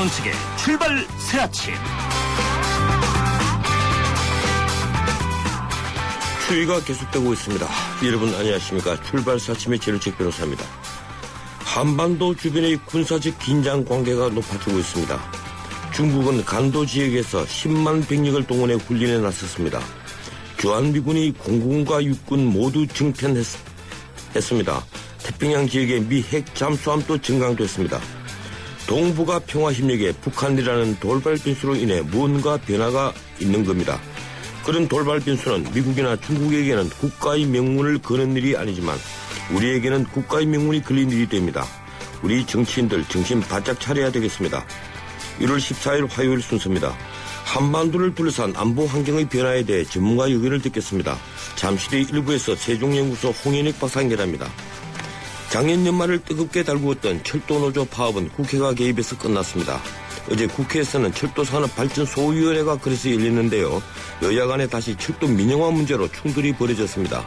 정책의 출발 새 아침. 추위가 계속되고 있습니다. 여러분 안녕하십니까. 출발 새 아침의 제일책 변호사입니다. 한반도 주변의 군사적 긴장 관계가 높아지고 있습니다. 중국은 간도 지역에서 10만 병력을 동원해 훈련에 나섰습니다. 주한미군이 공군과 육군 모두 증편했습니다. 태평양 지역의 미 핵 잠수함도 증강됐습니다. 동북아 평화협력에 북한이라는 돌발 변수로 인해 무언가 변화가 있는 겁니다. 그런 돌발 변수는 미국이나 중국에게는 국가의 명분을 거는 일이 아니지만 우리에게는 국가의 명분이 걸린 일이 됩니다. 우리 정치인들 정신 바짝 차려야 되겠습니다. 1월 14일 화요일 순서입니다. 한반도를 둘러싼 안보 환경의 변화에 대해 전문가 의견을 듣겠습니다. 잠시 뒤 1부에서 세종연구소 홍현익 박사 연결합니다. 작년 연말을 뜨겁게 달구었던 철도노조 파업은 국회가 개입해서 끝났습니다. 어제 국회에서는 철도산업발전소위원회가 그래서 열렸는데요. 여야 간에 다시 철도 민영화 문제로 충돌이 벌어졌습니다.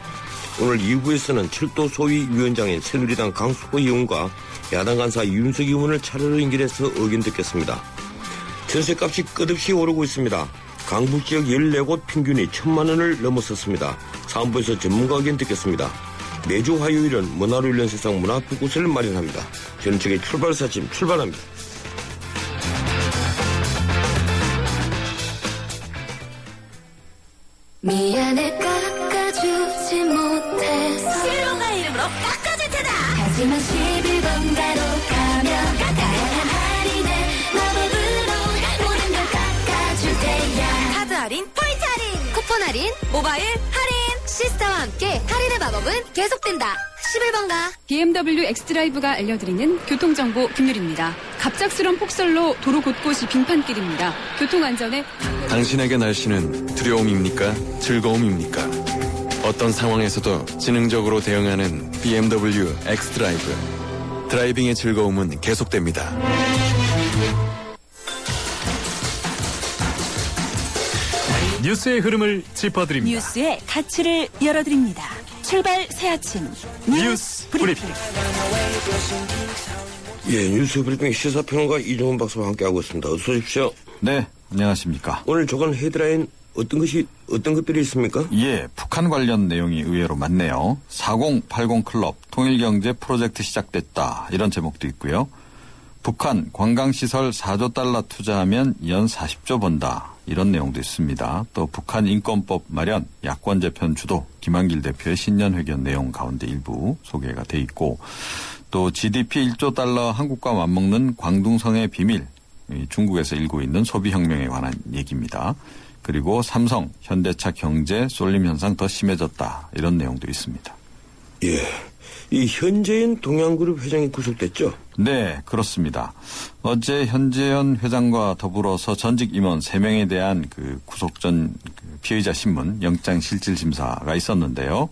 오늘 2부에서는 철도소위위원장인 새누리당 강수호 의원과 야당 간사 이윤석 의원을 차례로 연결해서 의견 듣겠습니다. 전세값이 끝없이 오르고 있습니다. 강북지역 14곳 평균이 1,000만 원을 넘어섰습니다. 3부에서 전문가 의견 듣겠습니다. 매주 화요일은 문화로 열린 세상 문화포구스를 마련합니다. 저는 저게 출발 사진 출발합니다. 미안해 깎아주지 못해서 실로가 이름으로 깎아줄 테다. 하지만 11번가로 가면 다양한 할인에 마법으로 모든 걸 깎아줄 테야. 카드 할인, 포인트 할인, 쿠폰 할인, 모바일 할인. 시스타와 함께 할인의 마법은 계속된다. 11번가. BMW 엑스드라이브가 알려드리는 교통정보 김유리입니다. 갑작스런 폭설로 도로 곳곳이 빙판길입니다. 교통안전에 당신에게 날씨는 두려움입니까? 즐거움입니까? 어떤 상황에서도 지능적으로 대응하는 BMW 엑스드라이브. 드라이빙의 즐거움은 계속됩니다. 뉴스의 흐름을 짚어드립니다. 뉴스의 가치를 열어드립니다. 출발 새 아침 뉴스 브리핑. 예, 뉴스 브리핑 시사평론가 이종훈 박사와 함께하고 있습니다. 어서 오십시오. 네, 안녕하십니까. 오늘 조간 헤드라인 어떤 것들이 있습니까? 예, 북한 관련 내용이 의외로 많네요. 4080 클럽 통일경제 프로젝트 시작됐다. 이런 제목도 있고요. 북한 관광시설 4조 달러 투자하면 연 40조 번다. 이런 내용도 있습니다. 또 북한 인권법 마련 야권 재편 주도 김한길 대표의 신년회견 내용 가운데 일부 소개가 돼 있고 또 GDP 1조 달러 한국과 맞먹는 광둥성의 비밀 중국에서 일고 있는 소비혁명에 관한 얘기입니다. 그리고 삼성, 현대차 경제 쏠림 현상 더 심해졌다. 이런 내용도 있습니다. 예, 이 현재인 동양그룹 회장이 구속됐죠? 네, 그렇습니다. 어제 현재현 회장과 더불어서 전직 임원 3명에 대한 그 구속 전 피의자 신문 영장실질심사가 있었는데요.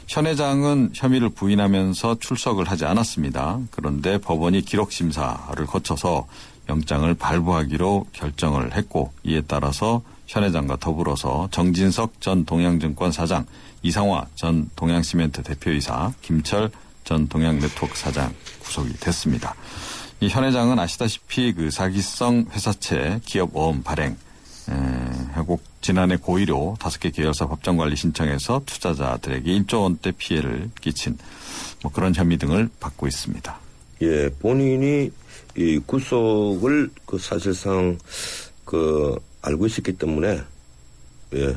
현 회장은 혐의를 부인하면서 출석을 하지 않았습니다. 그런데 법원이 기록심사를 거쳐서 영장을 발부하기로 결정을 했고 이에 따라서 현 회장과 더불어서 정진석 전 동양증권 사장, 이상화 전 동양시멘트 대표이사, 김철 전 동양네트워크 사장 구속이 됐습니다. 이 현 회장은 아시다시피 그 사기성 회사채 기업어음 발행 하고 지난해 고1로 5개 계열사 법정관리 신청해서 투자자들에게 1조 원대 피해를 끼친 뭐 그런 혐의 등을 받고 있습니다. 예, 본인이 이 구속을 사실상 알고 있었기 때문에 예.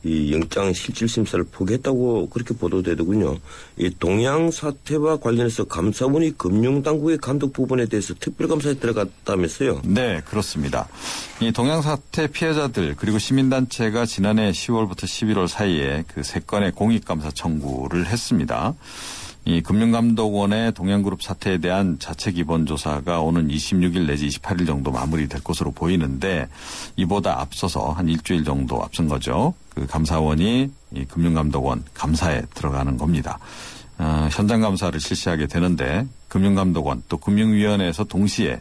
이 영장 실질심사를 포기했다고 그렇게 보도되더군요. 이 동양 사태와 관련해서 감사원이 금융당국의 감독 부분에 대해서 특별감사에 들어갔다면서요? 네, 그렇습니다. 이 동양 사태 피해자들 그리고 시민단체가 지난해 10월부터 11월 사이에 그 3건의 공익감사 청구를 했습니다. 이 금융감독원의 동양그룹 사태에 대한 자체 기본조사가 오는 26일 내지 28일 정도 마무리될 것으로 보이는데 이보다 앞서서 한 일주일 정도 앞선 거죠. 그 감사원이 이 금융감독원 감사에 들어가는 겁니다. 현장 감사를 실시하게 되는데 금융감독원 또 금융위원회에서 동시에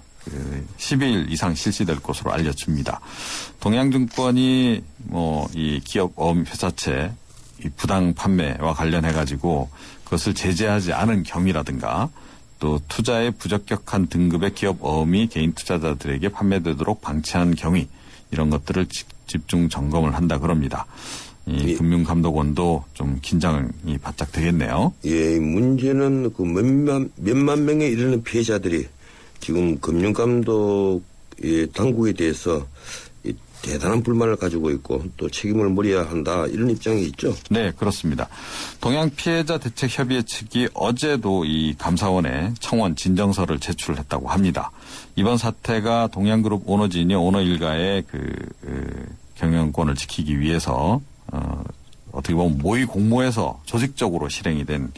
12일 이상 실시될 것으로 알려집니다. 동양증권이 이 기업 어음 회사채 이 부당 판매와 관련해 가지고 그것을 제재하지 않은 경위라든가 또 투자에 부적격한 등급의 기업 어음이 개인 투자자들에게 판매되도록 방치하는 경위 이런 것들을 집중 점검을 한다 그럽니다. 이 예. 금융감독원도 좀 긴장이 바짝 되겠네요. 예, 문제는 그 몇만 명에 이르는 피해자들이 지금 금융감독 당국에 대해서 대단한 불만을 가지고 있고 또 책임을 물어야 한다 이런 입장이 있죠. 네, 그렇습니다. 동양피해자대책협의회 측이 어제도 이 감사원에 청원 진정서를 제출했다고 합니다. 이번 사태가 동양그룹 오너진이 오너일가의 경영권을 지키기 위해서 어떻게 보면 모의 공모에서 조직적으로 실행이 된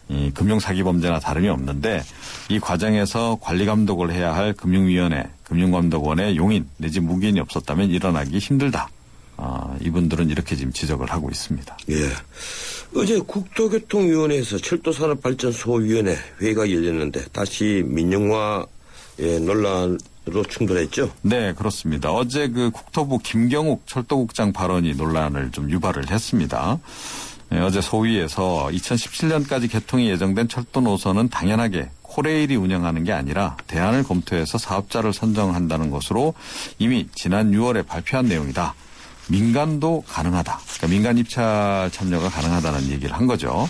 이 금융사기범죄나 다름이 없는데 이 과정에서 관리감독을 해야 할 금융위원회, 금융감독원의 용인 내지 무기인이 없었다면 일어나기 힘들다. 이분들은 이렇게 지금 지적을 하고 있습니다. 예. 어제 국토교통위원회에서 철도산업발전소위원회 회의가 열렸는데 다시 민영화 논란으로 충돌했죠? 네, 그렇습니다. 어제 그 국토부 김경욱 철도국장 발언이 논란을 좀 유발을 했습니다. 네, 어제 소위에서 2017년까지 개통이 예정된 철도 노선은 당연하게 코레일이 운영하는 게 아니라 대안을 검토해서 사업자를 선정한다는 것으로 이미 지난 6월에 발표한 내용이다. 민간도 가능하다. 그러니까 민간 입찰 참여가 가능하다는 얘기를 한 거죠.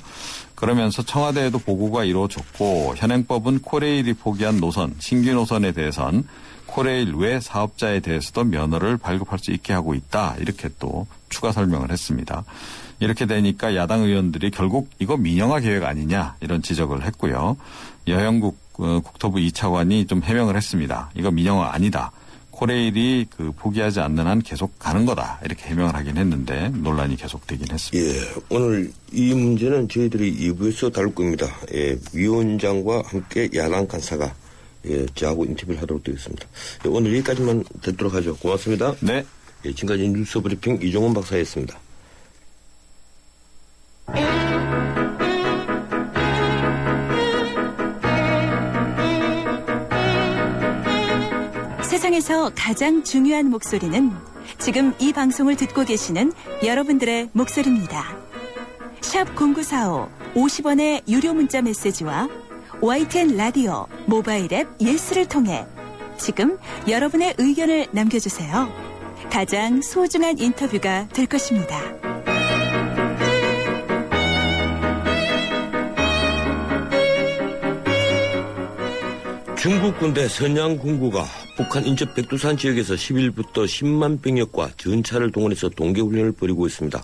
그러면서 청와대에도 보고가 이루어졌고 현행법은 코레일이 포기한 노선, 신규 노선에 대해선 코레일 외 사업자에 대해서도 면허를 발급할 수 있게 하고 있다. 이렇게 또 추가 설명을 했습니다. 이렇게 되니까 야당 의원들이 결국 이거 민영화 계획 아니냐 이런 지적을 했고요. 여영국 국토부 2차관이 좀 해명을 했습니다. 이거 민영화 아니다. 코레일이 포기하지 않는 한 계속 가는 거다. 이렇게 해명을 하긴 했는데 논란이 계속되긴 했습니다. 예, 오늘 이 문제는 저희들이 2부에서 다룰 겁니다. 예, 위원장과 함께 야당 간사가 저하고 인터뷰를 하도록 되겠습니다. 예, 오늘 여기까지만 듣도록 하죠. 고맙습니다. 네. 예, 지금까지 뉴스 브리핑 이종원 박사였습니다. 세상에서 가장 중요한 목소리는 지금 이 방송을 듣고 계시는 여러분들의 목소리입니다. 샵 0945 50원의 유료 문자 메시지와 YTN 라디오 모바일 앱 예스를 통해 지금 여러분의 의견을 남겨주세요. 가장 소중한 인터뷰가 될 것입니다. 중국 군대 선양군구가 북한 인접 백두산 지역에서 10일부터 10만 병력과 전차를 동원해서 동계훈련을 벌이고 있습니다.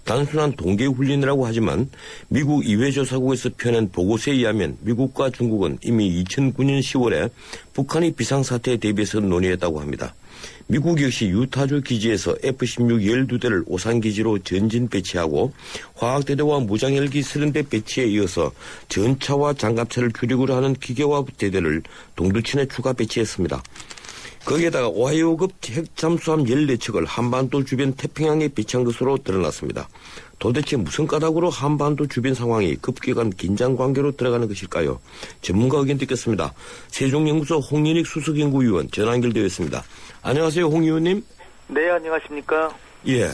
단순한 동계훈련이라고 하지만 미국 이회조사국에서 펴낸 보고서에 의하면 미국과 중국은 이미 2009년 10월에 북한의 비상사태에 대비해서 논의했다고 합니다. 미국 역시 유타주 기지에서 F-16 12대를 오산기지로 전진 배치하고 화학대대와 무장헬기 30대 배치에 이어서 전차와 장갑차를 주력으로 하는 기계화 대대를 동두천에 추가 배치했습니다. 거기에다가 오하이오급 핵잠수함 14척을 한반도 주변 태평양에 배치한 것으로 드러났습니다. 도대체 무슨 까닭으로 한반도 주변 상황이 급격한 긴장 관계로 들어가는 것일까요? 전문가 의견 듣겠습니다. 세종연구소 홍연익 수석연구위원 전화 연결되어 있습니다. 안녕하세요, 홍 의원님. 네, 안녕하십니까. 예,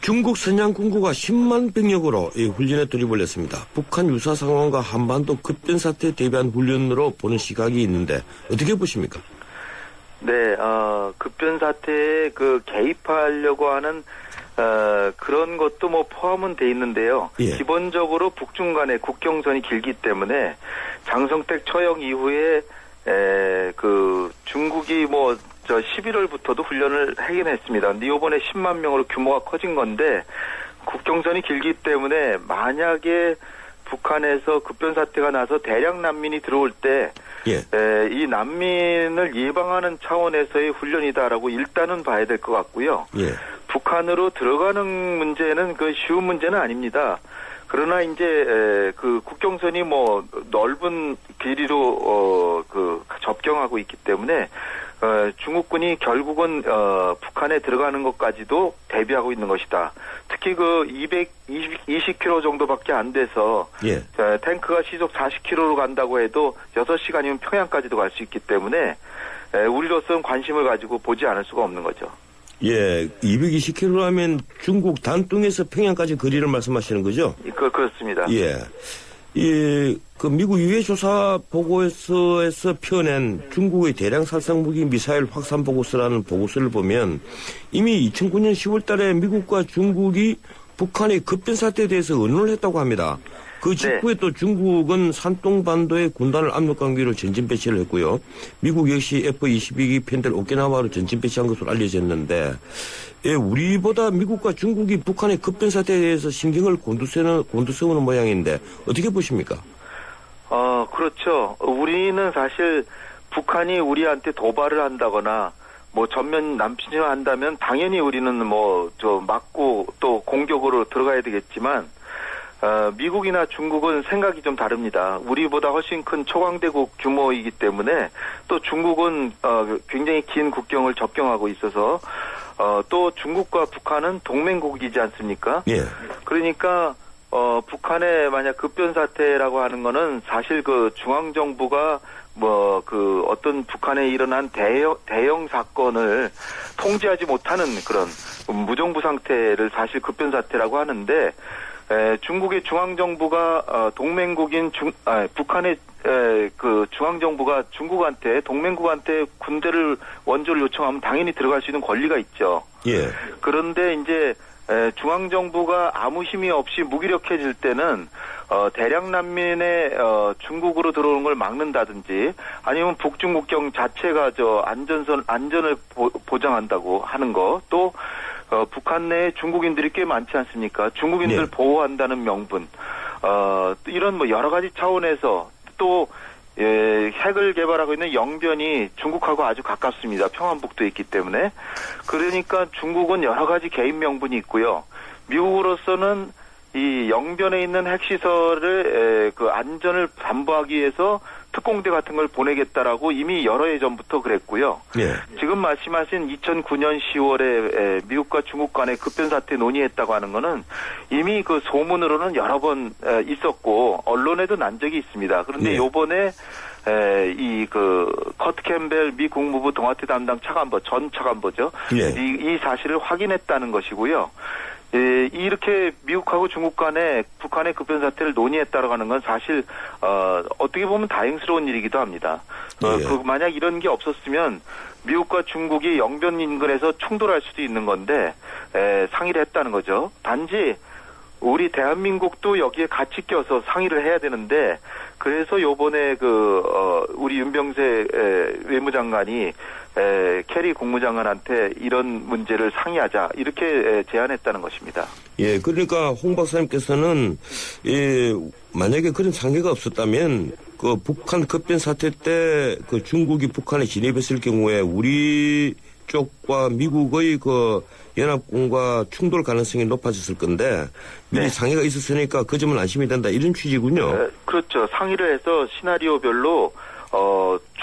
중국 선양군구가 10만 병력으로 훈련에 돌입을 했습니다. 북한 유사 상황과 한반도 급변 사태에 대비한 훈련으로 보는 시각이 있는데 어떻게 보십니까? 네, 급변 사태에 개입하려고 하는 그런 것도 포함은 돼 있는데요. 예. 기본적으로 북중 간의 국경선이 길기 때문에 장성택 처형 이후에 중국이 11월부터도 훈련을 하긴 했습니다. 근데 이번에 10만 명으로 규모가 커진 건데 국경선이 길기 때문에 만약에 북한에서 급변 사태가 나서 대량 난민이 들어올 때 이 난민을 예방하는 차원에서의 훈련이다라고 일단은 봐야 될 것 같고요. 예. 북한으로 들어가는 문제는 쉬운 문제는 아닙니다. 그러나 이제 국경선이 넓은 길이로 접경하고 있기 때문에 중국군이 결국은 북한에 들어가는 것까지도 대비하고 있는 것이다. 특히 220km 정도밖에 안 돼서 예. 탱크가 시속 40km로 간다고 해도 6시간이면 평양까지도 갈 수 있기 때문에 우리로서는 관심을 가지고 보지 않을 수가 없는 거죠. 예, 220km 하면 중국 단둥에서 평양까지 거리를 말씀하시는 거죠? 그렇습니다. 예. 그 미국 유해조사 보고서에서 펴낸 중국의 대량 살상 무기 미사일 확산 보고서라는 보고서를 보면 이미 2009년 10월 달에 미국과 중국이 북한의 급변 사태에 대해서 의논을 했다고 합니다. 그 직후에 또 중국은 산둥반도에 군단을 압력하기 위로 전진 배치를 했고요. 미국 역시 F-22기 편대를 오키나와로 전진 배치한 것으로 알려졌는데 우리보다 미국과 중국이 북한의 급변 사태에 대해서 신경을 곤두세우는 모양인데 어떻게 보십니까? 그렇죠. 우리는 사실 북한이 우리한테 도발을 한다거나 뭐 전면 남침을 한다면 당연히 우리는 막고 또 공격으로 들어가야 되겠지만 미국이나 중국은 생각이 좀 다릅니다. 우리보다 훨씬 큰 초강대국 규모이기 때문에 또 중국은 굉장히 긴 국경을 접경하고 있어서 또 중국과 북한은 동맹국이지 않습니까? 예. 그러니까 북한의 만약 급변 사태라고 하는 거는 사실 그 중앙정부가 어떤 북한에 일어난 대형 사건을 통제하지 못하는 그런 무정부 상태를 사실 급변 사태라고 하는데 중국의 중앙정부가 동맹국인 북한의 그 중앙정부가 중국한테 동맹국한테 군대를 원조를 요청하면 당연히 들어갈 수 있는 권리가 있죠. 예. 그런데 이제 중앙정부가 아무 힘이 없이 무기력해질 때는 대량 난민의 중국으로 들어오는 걸 막는다든지 아니면 북중국경 자체가 안전을 보장한다고 하는 거 또 북한 내에 중국인들이 꽤 많지 않습니까? 중국인들 네. 보호한다는 명분 이런 여러 가지 차원에서 또 핵을 개발하고 있는 영변이 중국하고 아주 가깝습니다. 평안북도에 있기 때문에. 그러니까 중국은 여러 가지 개인 명분이 있고요. 미국으로서는 이 영변에 있는 핵시설의 그 안전을 담보하기 위해서 특공대 같은 걸 보내겠다라고 이미 여러 해 전부터 그랬고요. 예. 지금 말씀하신 2009년 10월에 미국과 중국 간의 급변 사태 논의했다고 하는 거는 이미 그 소문으로는 여러 번 있었고 언론에도 난 적이 있습니다. 그런데 네. 요번에 커트 캠벨 미 국무부 동아태 담당 전 차관보죠. 예. 이 사실을 확인했다는 것이고요. 이렇게 미국하고 중국 간에 북한의 급변 사태를 논의했다라고 하는 건 사실 어떻게 보면 다행스러운 일이기도 합니다. 예. 만약 이런 게 없었으면 미국과 중국이 영변 인근에서 충돌할 수도 있는 건데 상의를 했다는 거죠. 단지 우리 대한민국도 여기에 같이 껴서 상의를 해야 되는데 그래서 요번에 우리 윤병세 외무장관이 캐리 국무장관한테 이런 문제를 상의하자 이렇게 제안했다는 것입니다. 예, 그러니까 홍 박사님께서는 만약에 그런 상의가 없었다면 그 북한 급변 사태 때 그 중국이 북한에 진입했을 경우에 우리 쪽과 미국의 그 연합군과 충돌 가능성이 높아졌을 건데 미리 네. 상의가 있었으니까 그 점은 안심이 된다 이런 취지군요. 그렇죠. 상의를 해서 시나리오별로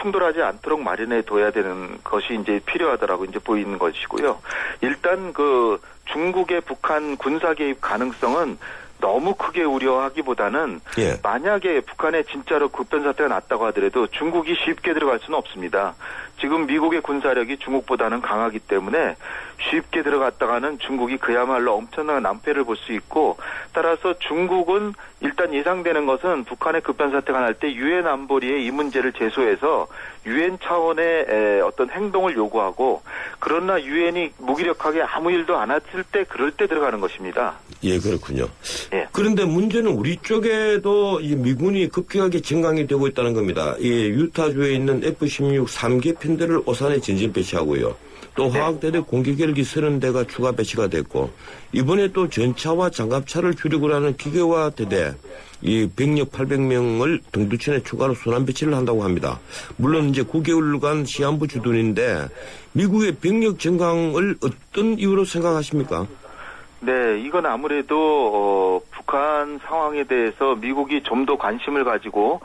충돌하지 않도록 마련해 둬야 되는 것이 이제 필요하다라고 이제 보이는 것이고요. 일단 그 중국의 북한 군사 개입 가능성은 너무 크게 우려하기보다는 예. 만약에 북한에 진짜로 급변 사태가 났다고 하더라도 중국이 쉽게 들어갈 수는 없습니다. 지금 미국의 군사력이 중국보다는 강하기 때문에 쉽게 들어갔다가는 중국이 그야말로 엄청난 낭패를 볼 수 있고 따라서 중국은 일단 예상되는 것은 북한의 급변 사태가 날 때 유엔 안보리에 이 문제를 제소해서 유엔 차원의 어떤 행동을 요구하고 그러나 유엔이 무기력하게 아무 일도 안 했을 때 그럴 때 들어가는 것입니다. 예, 그렇군요. 예. 그런데 문제는 우리 쪽에도 이 미군이 급격하게 증강이 되고 있다는 겁니다. 이 유타주에 있는 F-16 3개 편대를 오산에 전진 배치하고요. 또 화학대대 공격헬기 30대가 추가 배치가 됐고 이번에 또 전차와 장갑차를 주력으로 하는 기계화 대대 이 병력 800명을 동두천에 추가로 순환 배치를 한다고 합니다. 물론 이제 9개월간 시한부 주둔인데 미국의 병력 증강을 어떤 이유로 생각하십니까? 네, 이건 아무래도 북한 상황에 대해서 미국이 좀 더 관심을 가지고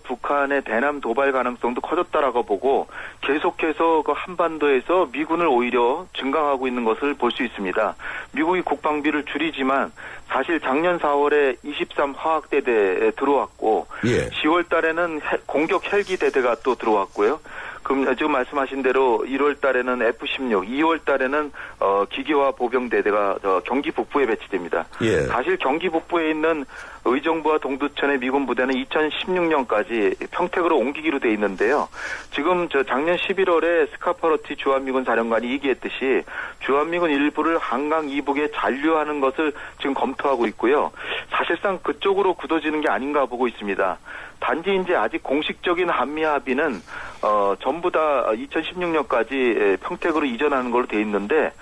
북한의 대남 도발 가능성도 커졌다라고 보고 계속해서 그 한반도에서 미군을 오히려 증강하고 있는 것을 볼 수 있습니다. 미국이 국방비를 줄이지만 사실 작년 4월에 23 화학대대에 들어왔고 예. 10월 달에는 공격 헬기 대대가 또 들어왔고요. 지금 말씀하신 대로 1월 달에는 F-16, 2월 달에는 기계화 보병대대가 경기 북부에 배치됩니다. 예. 사실 경기 북부에 있는 의정부와 동두천의 미군 부대는 2016년까지 평택으로 옮기기로 돼 있는데요. 지금 작년 11월에 스카파로티 주한미군 사령관이 얘기했듯이 주한미군 일부를 한강 이북에 잔류하는 것을 지금 검토하고 있고요. 사실상 그쪽으로 굳어지는 게 아닌가 보고 있습니다. 단지 이제 아직 공식적인 한미 합의는 전부 다 2016년까지 평택으로 이전하는 걸로 돼 있는데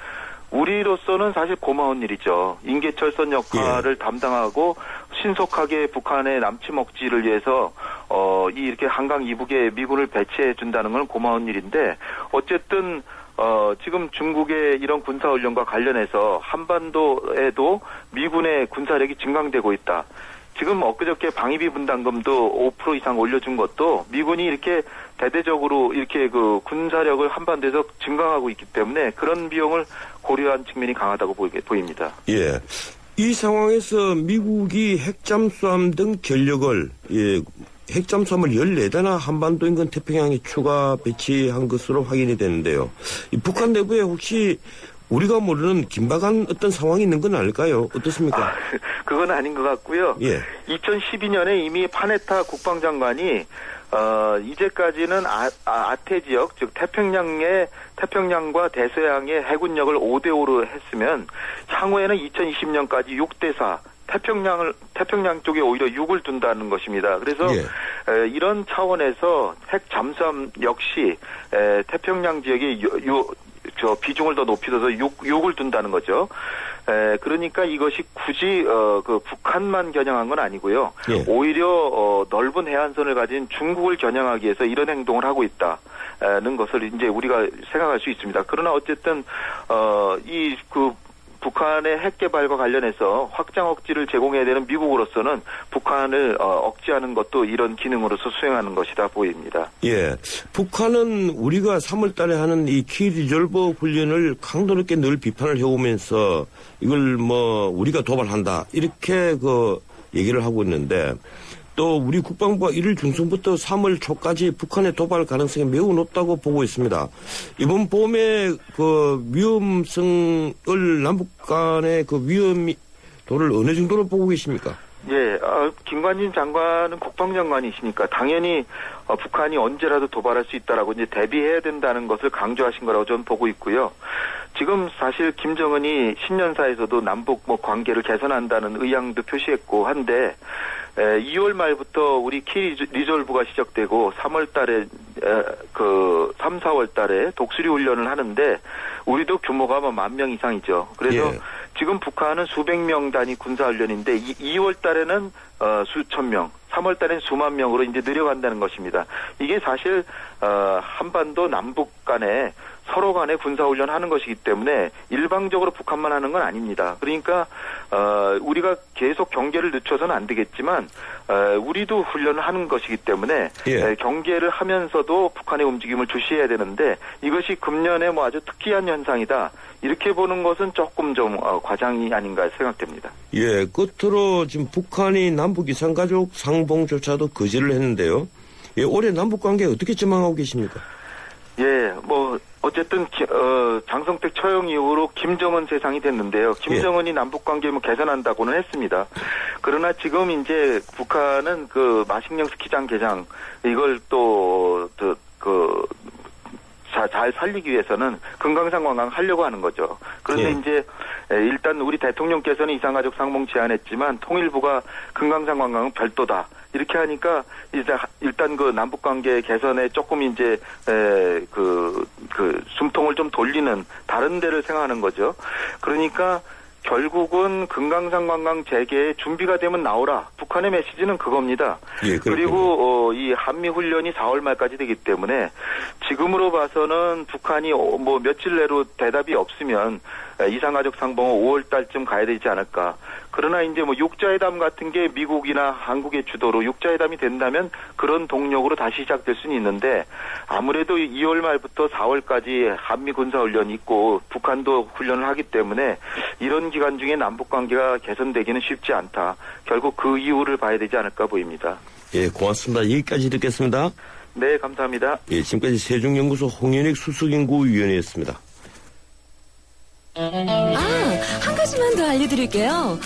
우리로서는 사실 고마운 일이죠. 인계철선 역할을 담당하고 신속하게 북한의 남치 먹지를 위해서 이렇게 한강 이북에 미군을 배치해 준다는 건 고마운 일인데 어쨌든 지금 중국의 이런 군사훈련과 관련해서 한반도에도 미군의 군사력이 증강되고 있다. 지금 엊그저께 방위비 분담금도 5% 이상 올려준 것도 미군이 이렇게 대대적으로 이렇게 그 군사력을 한반도에서 증강하고 있기 때문에 그런 비용을 고려한 측면이 강하다고 보입니다. 예. 이 상황에서 미국이 핵잠수함 등 전력을 핵잠수함을 14대나 한반도 인근 태평양에 추가 배치한 것으로 확인이 되는데요. 이 북한 내부에 혹시 우리가 모르는 긴박한 어떤 상황이 있는 건 아닐까요? 어떻습니까? 그건 아닌 것 같고요. 예. 2012년에 이미 파네타 국방장관이 이제까지는 아태 지역, 즉 태평양과 대서양의 해군력을 5대5로 했으면 향후에는 2020년까지 6대4 태평양 쪽에 오히려 6을 둔다는 것입니다. 그래서 이런 차원에서 핵 잠수함 역시 태평양 지역에 비중을 더 높여서 6을 둔다는 거죠. 그러니까 이것이 굳이 그 북한만 겨냥한 건 아니고요. 오히려 넓은 해안선을 가진 중국을 겨냥하기 위해서 이런 행동을 하고 있다는 것을 이제 우리가 생각할 수 있습니다. 그러나 어쨌든 북한의 핵 개발과 관련해서 확장 억지를 제공해야 되는 미국으로서는 북한을 억제하는 것도 이런 기능으로서 수행하는 것이다 보입니다. 예. 북한은 우리가 3월 달에 하는 이 키 리졸버 훈련을 강도 높게 늘 비판을 해오면서 이걸 우리가 도발한다. 이렇게 얘기를 하고 있는데 또 우리 국방부가 1일 중순부터 3월 초까지 북한의 도발 가능성이 매우 높다고 보고 있습니다. 이번 봄에 위험성을 남북 간의 위험도를 어느 정도로 보고 계십니까? 예, 김관진 장관은 국방장관이시니까 당연히 북한이 언제라도 도발할 수 있다라고 이제 대비해야 된다는 것을 강조하신 거라고 저는 보고 있고요. 지금 사실 김정은이 신년사에서도 남북 관계를 개선한다는 의향도 표시했고 한데 2월 말부터 우리 키 리졸브가 시작되고 3월 달에 3, 4월 달에 독수리 훈련을 하는데 우리도 규모가 10,000명 이상이죠. 그래서 지금 북한은 수백 명 단위 군사훈련인데 2월 달에는 수천 명, 3월 달에는 수만 명으로 이제 늘어간다는 것입니다. 이게 사실 한반도 남북 간에 서로 간에 군사훈련 하는 것이기 때문에 일방적으로 북한만 하는 건 아닙니다. 그러니까 우리가 계속 경계를 늦춰서는 안 되겠지만 우리도 훈련을 하는 것이기 때문에 경계를 하면서도 북한의 움직임을 주시해야 되는데 이것이 금년에 아주 특이한 현상이다. 이렇게 보는 것은 조금 좀 과장이 아닌가 생각됩니다. 예, 끝으로 지금 북한이 남북 이산가족 상봉조차도 거절을 했는데요. 올해 남북 관계 어떻게 전망하고 계십니까? 예, 어쨌든 장성택 처형 이후로 김정은 세상이 됐는데요. 김정은이 남북 관계 개선한다고는 했습니다. 그러나 지금 이제 북한은 마식령 스키장 개장 이걸 잘 살리기 위해서는 금강산 관광 하려고 하는 거죠. 그런데 이제 일단 우리 대통령께서는 이산가족 상봉 제안했지만 통일부가 금강산 관광은 별도다. 이렇게 하니까 이제 일단 남북 관계 개선에 조금 이제 숨통을 좀 돌리는 다른 데를 생각하는 거죠. 그러니까 결국은 금강산 관광 재개에 준비가 되면 나오라. 북한의 메시지는 그겁니다. 그리고 이 한미 훈련이 4월 말까지 되기 때문에 지금으로 봐서는 북한이 며칠 내로 대답이 없으면 이산가족 상봉은 5월 달쯤 가야 되지 않을까. 그러나 이제 육자회담 같은 게 미국이나 한국의 주도로 육자회담이 된다면 그런 동력으로 다시 시작될 수는 있는데 아무래도 2월 말부터 4월까지 한미 군사훈련이 있고 북한도 훈련을 하기 때문에 이런 기간 중에 남북 관계가 개선되기는 쉽지 않다. 결국 그 이유를 봐야 되지 않을까 보입니다. 예, 고맙습니다. 여기까지 듣겠습니다. 네, 감사합니다. 예, 지금까지 세종연구소 홍현익 수석연구위원이었습니다. 한 가지만 더 알려드릴게요.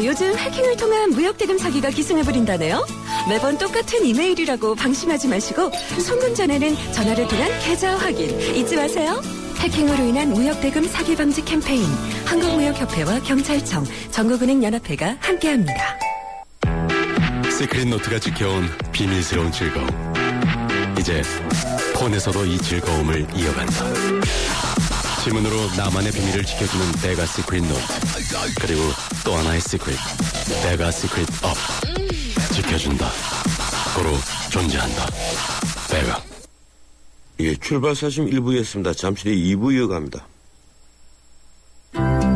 요즘 해킹을 통한 무역대금 사기가 기승을 부린다네요. 매번 똑같은 이메일이라고 방심하지 마시고 송금 전에는 전화를 통한 계좌 확인 잊지 마세요. 해킹으로 인한 무역대금 사기 방지 캠페인 한국무역협회와 경찰청, 전국은행연합회가 함께합니다. 시크릿 노트가 지켜온 비밀스러운 즐거움. 이제 폰에서도 이 즐거움을 이어간다. 지문으로 나만의 비밀을 지켜주는 베가 시크릿 노트. 그리고 또 하나의 시크릿, 베가 시크릿 업. 지켜준다. 고로 존재한다. 베가. 예, 출발 사심 1부였습니다. 잠시 뒤 2부 이어갑니다.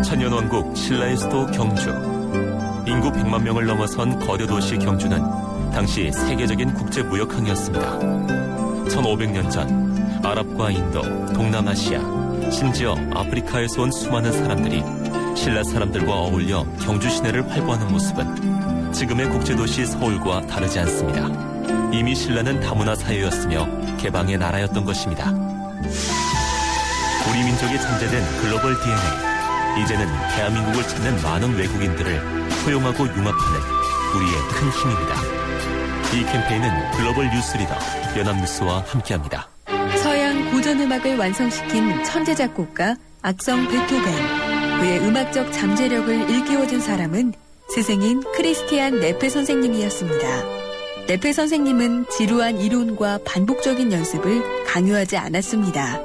천년왕국 신라의 수도 경주. 인구 100만 명을 넘어선 거대 도시 경주는 당시 세계적인 국제무역항이었습니다. 1500년 전 아랍과 인도, 동남아시아, 심지어 아프리카에서 온 수많은 사람들이 신라 사람들과 어울려 경주 시내를 활보하는 모습은 지금의 국제도시 서울과 다르지 않습니다. 이미 신라는 다문화 사회였으며 개방의 나라였던 것입니다. 우리 민족이 잠재된 글로벌 DNA. 이제는 대한민국을 찾는 많은 외국인들을 포용하고 융합하는 우리의 큰 힘입니다. 이 캠페인은 글로벌 뉴스리더 연합뉴스와 함께합니다. 서양 고전음악을 완성시킨 천재 작곡가 악성 베토벤. 그의 음악적 잠재력을 일깨워준 사람은 스승인 크리스티안 네페 선생님이었습니다. 네페 선생님은 지루한 이론과 반복적인 연습을 강요하지 않았습니다.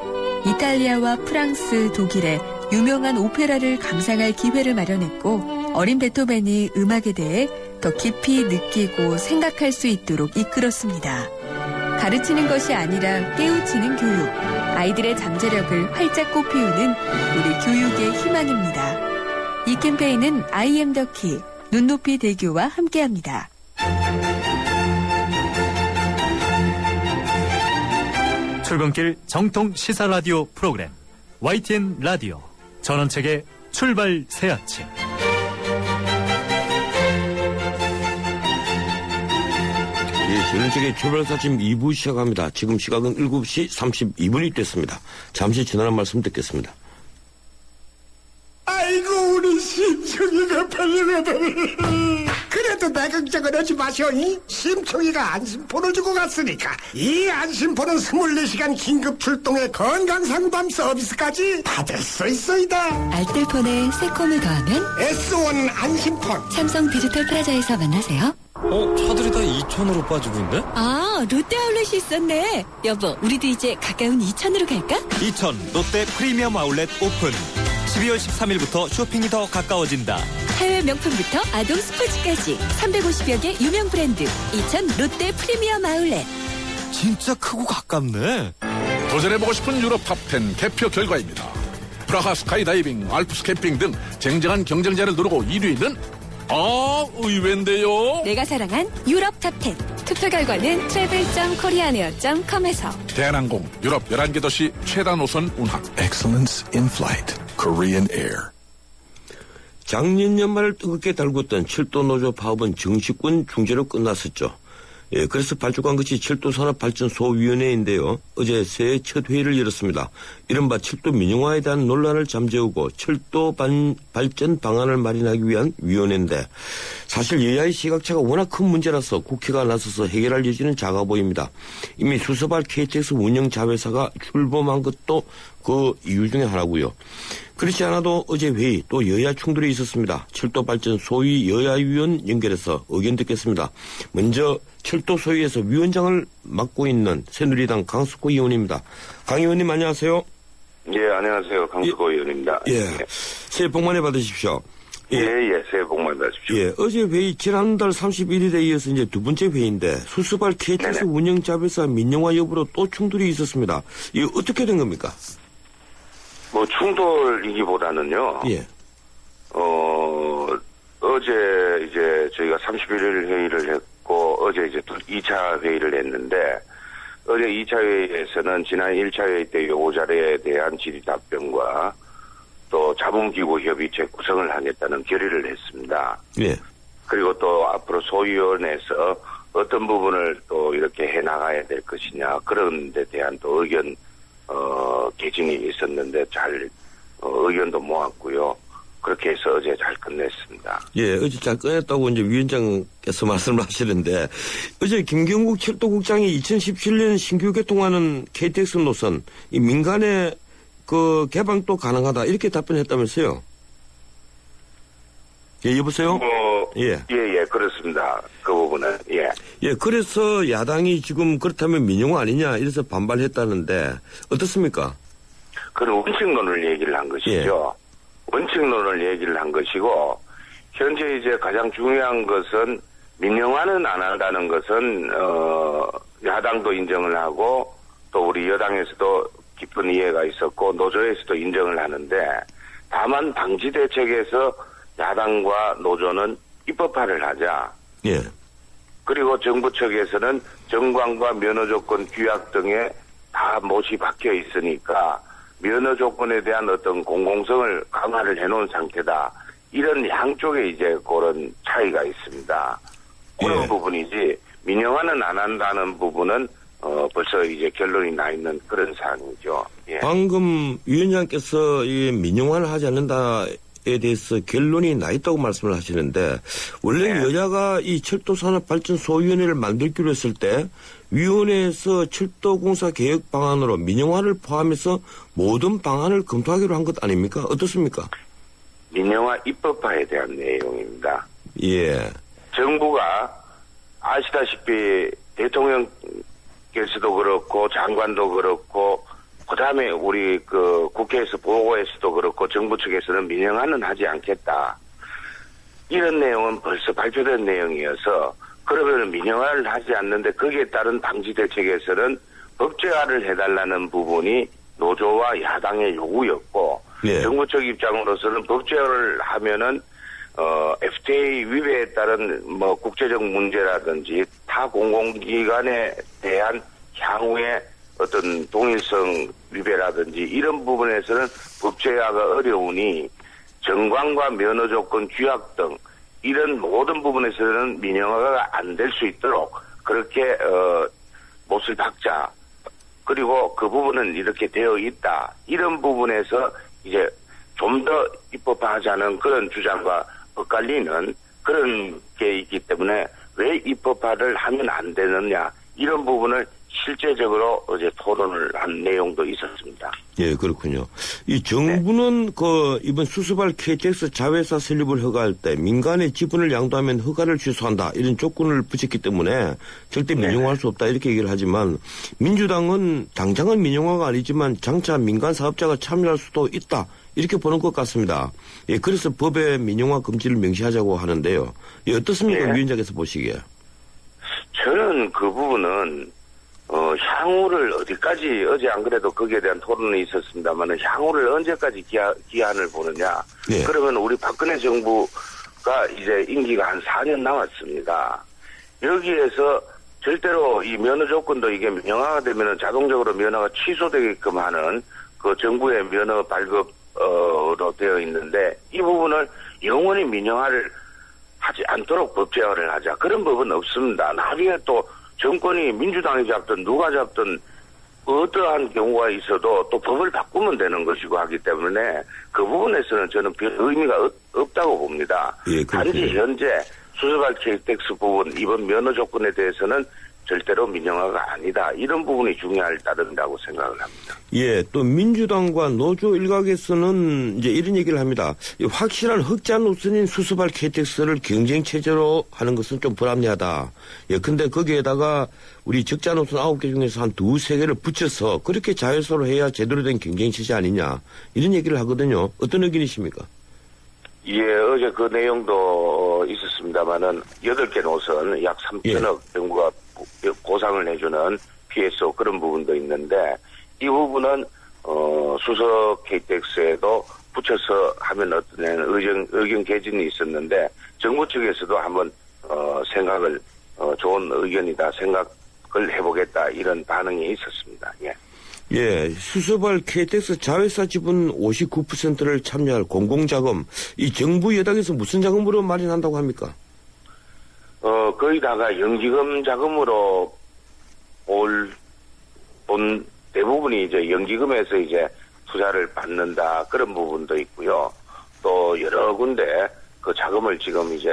이탈리아와 프랑스, 독일에 유명한 오페라를 감상할 기회를 마련했고 어린 베토벤이 음악에 대해 더 깊이 느끼고 생각할 수 있도록 이끌었습니다. 가르치는 것이 아니라 깨우치는 교육, 아이들의 잠재력을 활짝 꽃피우는 우리 교육의 희망입니다. 이 캠페인은 I am the key, 눈높이 대교와 함께합니다. 출근길 정통 시사 라디오 프로그램 YTN 라디오 전원책의 출발 새 아침. 예, 전원책의 출발 새 아침 2부 시작합니다. 지금 시각은 7시 32분이 됐습니다. 잠시 지나는 말씀 듣겠습니다. 아이고 우리 심청이가 팔려가다니. 그래도 내 걱정은 하지 마시오. 심청이가 안심폰을 주고 갔으니까 이 안심폰은 24시간 긴급 출동의 건강상담 서비스까지 받을 수 있어이다. 알뜰폰에 새콤을 더하면 S1 안심폰. 삼성 디지털 프라자에서 만나세요. 차들이 다 2,000으로 빠지고 있네? 아, 롯데 아울렛이 있었네. 여보, 우리도 이제 가까운 이천으로 갈까? 이천 롯데 프리미엄 아울렛 오픈. 12월 13일부터 쇼핑이 더 가까워진다. 해외 명품부터 아동 스포츠까지 350여 개 유명 브랜드. 이천 롯데 프리미엄 아울렛. 진짜 크고 가깝네. 도전해보고 싶은 유럽 탑10 개표 결과입니다. 프라하 스카이다이빙, 알프스 캠핑 등 쟁쟁한 경쟁자를 누르고 1위는 의외인데요. 내가 사랑한 유럽 탑10. 투표 결과는 travel.koreanair.com에서. 대한항공 유럽 11개 도시 최다 노선 운항. Excellence in flight. Korean Air. 작년 연말을 뜨겁게 달궜던 철도 노조 파업은 정식군 중재로 끝났었죠. 예, 그래서 발족한 것이 철도산업발전소위원회인데요. 어제 새해 첫 회의를 열었습니다. 이른바 철도 민영화에 대한 논란을 잠재우고 철도 발전 방안을 마련하기 위한 위원회인데 사실 여야의 시각차가 워낙 큰 문제라서 국회가 나서서 해결할 여지는 작아 보입니다. 이미 수서발 KTX 운영 자회사가 출범한 것도 그 이유 중에 하나고요. 그렇지 않아도 어제 회의 또 여야 충돌이 있었습니다. 철도 발전 소위 여야위원 연결해서 의견 듣겠습니다. 먼저 철도 소위에서 위원장을 맡고 있는 새누리당 강석호 의원입니다. 강 의원님 안녕하세요. 예, 안녕하세요. 강수고 의원입니다. 예, 새해 복 많이 받으십시오. 예, 새해 복 많이 받으십시오. 예, 어제 회의 지난달 31일에 이어서 이제 두 번째 회의인데 수서발 KTX 운영 자회사 민영화 여부로 또 충돌이 있었습니다. 이거 어떻게 된 겁니까? 뭐 충돌이기보다는요. 예. 어제 이제 저희가 31일 회의를 했고 어제 이제 또 2차 회의를 했는데 어제 2차 회의에서는 지난 1차 회의 때 요구자료에 대한 질의 답변과 또 자문기구 협의체 구성을 하겠다는 결의를 했습니다. 예. 그리고 또 앞으로 소위원회에서 어떤 부분을 또 이렇게 해 나가야 될 것이냐 그런 데 대한 또 의견 개진이 있었는데 잘 의견도 모았고요. 그렇게 해서 어제 잘 끝냈습니다. 예, 어제 잘 끝냈다고 이제 위원장께서 말씀을 하시는데 어제 김경국 철도국장이 2017년 신규 개통하는 KTX 노선 이 민간의 그 개방도 가능하다 이렇게 답변했다면서요? 예, 여보세요? 예, 그렇습니다. 그 부분은 예. 예, 그래서 야당이 지금 그렇다면 민영화 아니냐 이래서 반발했다는데 어떻습니까? 그런 원칙론을 얘기를 한 것이죠. 원칙론을 얘기를 한 것이고 현재 이제 가장 중요한 것은 민영화는 안 한다는 것은 야당도 인정을 하고 또 우리 여당에서도 깊은 이해가 있었고 노조에서도 인정을 하는데 다만 방지 대책에서 야당과 노조는 입법화를 하자. 예. 그리고 정부 측에서는 정관과 면허 조건 규약 등에 다 못이 박혀 있으니까 면허 조건에 대한 어떤 공공성을 강화를 해놓은 상태다. 이런 양쪽에 이제 그런 차이가 있습니다. 그런 부분이지 민영화는 안 한다는 부분은 벌써 이제 결론이 나 있는 그런 사안이죠. 예. 방금 위원장께서 이 민영화를 하지 않는다에 대해서 결론이 나 있다고 말씀을 하시는데 원래 여야가 이 철도산업발전소위원회를 만들기로 했을 때 위원회에서 철도공사 개혁 방안으로 민영화를 포함해서 모든 방안을 검토하기로 한 것 아닙니까? 어떻습니까? 민영화 입법화에 대한 내용입니다. 예. 정부가 아시다시피 대통령께서도 그렇고 장관도 그렇고 그다음에 우리 그 국회에서 보고에서도 그렇고 정부 측에서는 민영화는 하지 않겠다. 이런 내용은 벌써 발표된 내용이어서 그러면 민영화를 하지 않는데 거기에 따른 방지 대책에서는 법제화를 해달라는 부분이 노조와 야당의 요구였고 정부 측 입장으로서는 법제화를 하면은 FTA 위배에 따른 뭐 국제적 문제라든지 타 공공기관에 대한 향후의 어떤 동일성 위배라든지 이런 부분에서는 법제화가 어려우니 정관과 면허 조건 규약 등 이런 모든 부분에서는 민영화가 안 될 수 있도록 그렇게 못을 박자. 그리고 그 부분은 이렇게 되어 있다. 이런 부분에서 이제 좀 더 입법화하자는 그런 주장과 엇갈리는 그런 게 있기 때문에 왜 입법화를 하면 안 되느냐 이런 부분을 실제적으로 어제 토론을 한 내용도 있었습니다. 예, 그렇군요. 이 정부는 그 이번 수소발 KTX 자회사 설립을 허가할 때 민간의 지분을 양도하면 허가를 취소한다 이런 조건을 붙였기 때문에 절대 민영화할 수 없다 이렇게 얘기를 하지만 민주당은 당장은 민영화가 아니지만 장차 민간 사업자가 참여할 수도 있다 이렇게 보는 것 같습니다. 예, 그래서 법에 민영화 금지를 명시하자고 하는데요. 예, 어떻습니까, 위원장께서 보시기에? 저는 그 부분은 향후를 어디까지 어제 안 그래도 거기에 대한 토론이 있었습니다만 향후를 언제까지 기한을 보느냐. 그러면 우리 박근혜 정부가 이제 임기가 한 4년 남았습니다. 여기에서 절대로 이 면허 조건도 이게 민영화가 되면 자동적으로 면허가 취소되게끔 하는 그 정부의 면허 발급으로 되어 있는데 이 부분을 영원히 민영화를 하지 않도록 법제화를 하자. 그런 법은 없습니다. 나중에 또 정권이 민주당이 잡든 누가 잡든 어떠한 경우가 있어도 또 법을 바꾸면 되는 것이고 하기 때문에 그 부분에서는 저는 별 의미가 없다고 봅니다. 단지 현재 수소발 KTX 부분 이번 면허 조건에 대해서는 절대로 민영화가 아니다. 이런 부분이 중요할 따른다고 생각을 합니다. 예, 또 민주당과 노조 일각에서는 이제 이런 얘기를 합니다. 확실한 흑자 노선인 수소발 KTX를 경쟁 체제로 하는 것은 좀 불합리하다. 예, 근데 거기에다가 우리 적자 노선 9개 중에서 한 2-3개를 붙여서 그렇게 자회사로 해야 제대로 된 경쟁 체제 아니냐. 이런 얘기를 하거든요. 어떤 의견이십니까? 예, 어제 그 내용도 있었습니다만은 8개 노선 약 3천억 정부가 보상을 해주는 PSO 그런 부분도 있는데 이 부분은 수소 KTX에도 붙여서 하면 어떤 의견 개진이 있었는데 정부 측에서도 한번 생각을 좋은 의견이다 생각을 해보겠다 이런 반응이 있었습니다. 예. 예, 수소발 KTX 자회사 지분 59%를 참여할 공공자금 이 정부 여당에서 무슨 자금으로 마련한다고 합니까? 거의 다가 연기금 자금으로 본 대부분이 이제 연기금에서 이제 투자를 받는다 그런 부분도 있고요. 또 여러 군데 그 자금을 지금 이제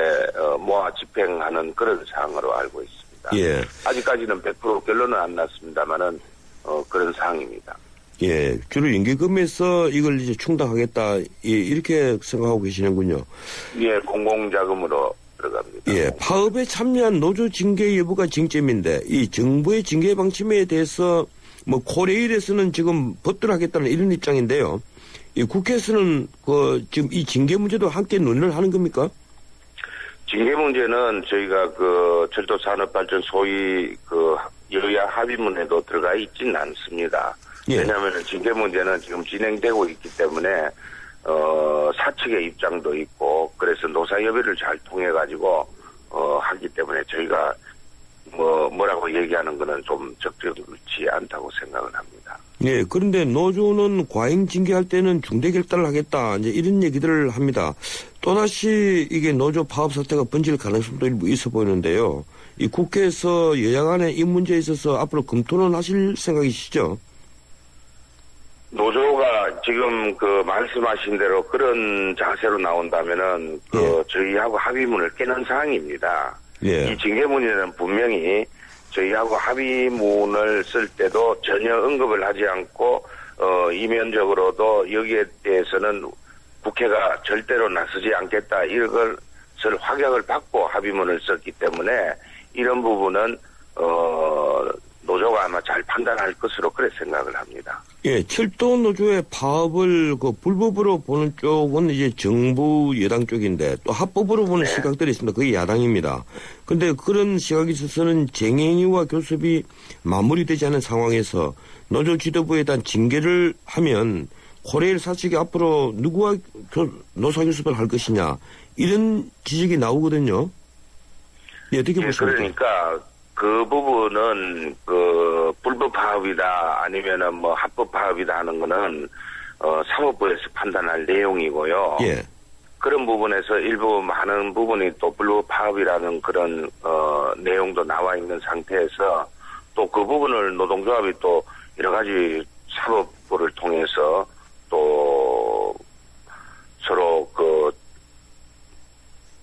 모아 집행하는 그런 상황으로 알고 있습니다. 예. 아직까지는 100% 결론은 안 났습니다만은 그런 상황입니다. 예, 주로 연기금에서 이걸 이제 충당하겠다 이렇게 생각하고 계시는군요. 예, 공공자금으로 들어갑니다. 예, 파업에 참여한 노조 징계 여부가 쟁점인데 이 정부의 징계 방침에 대해서 뭐 코레일에서는 지금 법대로하겠다는 이런 입장인데요. 이 국회에서는 지금 이 징계 문제도 함께 논의를 하는 겁니까? 징계 문제는 저희가 그 철도산업발전 소위 그 여야 합의문에도 들어가 있지는 않습니다. 예. 왜냐하면 징계 문제는 지금 진행되고 있기 때문에 사측의 입장도 있고 그래서 노사협의를 잘 통해 가지고 하기 때문에 저희가 뭐라고 얘기하는 거는 좀 적절치 않다고 생각을 합니다. 예, 그런데 노조는 과잉 징계할 때는 중대 결단을 하겠다 이제 이런 얘기들을 합니다. 또다시 이게 노조 파업 사태가 번질 가능성도 일부 있어 보이는데요. 이 국회에서 여야 간에 이 문제에 있어서 앞으로 검토는 하실 생각이시죠? 노조가 지금 그 말씀하신 대로 그런 자세로 나온다면은 저희하고 합의문을 깨는 사항입니다. 예. 이 징계 문제는 분명히 저희하고 합의문을 쓸 때도 전혀 언급을 하지 않고 이면적으로도 여기에 대해서는 국회가 절대로 나서지 않겠다 이것을 확약을 받고 합의문을 썼기 때문에 이런 부분은 노조가 아마 잘 판단할 것으로 그렇게 생각을 합니다. 예, 철도 노조의 파업을 불법으로 보는 쪽은 이제 정부 여당 쪽인데 또 합법으로 보는 시각들이 있습니다. 그게 야당입니다. 근데 그런 시각에 있어서는 쟁행위와 교섭이 마무리되지 않은 상황에서 노조 지도부에 대한 징계를 하면 코레일 사측이 앞으로 누구와 노사교섭을 할 것이냐 이런 지적이 나오거든요. 예, 어떻게 보십니까? 그러니까 그 부분은 그 불법 파업이다 아니면은 뭐 합법 파업이다 하는 거는 사법부에서 판단할 내용이고요. 예. 그런 부분에서 일부 많은 부분이 또 불법 파업이라는 그런 내용도 나와 있는 상태에서 또 그 부분을 노동조합이 또 여러 가지 사법부를 통해서 또 서로 그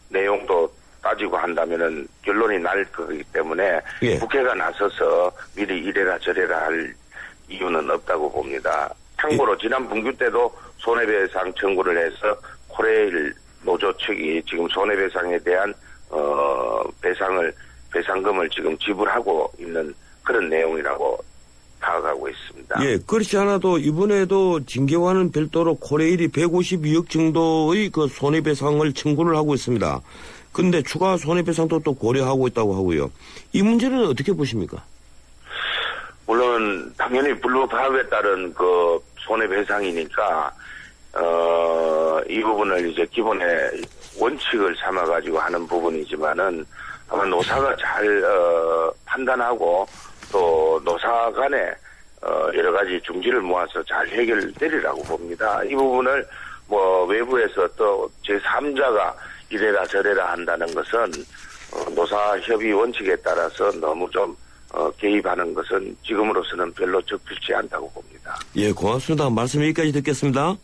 내용도 따지고 한다면은 결론이 날 거기 때문에 예. 국회가 나서서 미리 이래라 저래라 할 이유는 없다고 봅니다. 참고로 지난 분규 때도 손해배상 청구를 해서 코레일 노조 측이 지금 손해배상에 대한 배상금을 지금 지불하고 있는 그런 내용이라고 파악하고 있습니다. 예, 그렇지 않아도 이번에도 징계와는 별도로 코레일이 152억 정도의 그 손해배상을 청구를 하고 있습니다. 근데 추가 손해배상도 또 고려하고 있다고 하고요. 이 문제는 어떻게 보십니까? 물론 당연히 불법 파업에 따른 그 손해배상이니까 이 부분을 이제 기본의 원칙을 삼아가지고 하는 부분이지만은 아마 노사가 잘 판단하고 또 노사 간에 여러 가지 중지를 모아서 잘 해결되리라고 봅니다. 이 부분을 뭐 외부에서 또 제3자가 이래라 저래라 한다는 것은 노사협의 원칙에 따라서 너무 좀 개입하는 것은 지금으로서는 별로 적절치 않다고 봅니다. 예, 고맙습니다. 말씀 여기까지 듣겠습니다.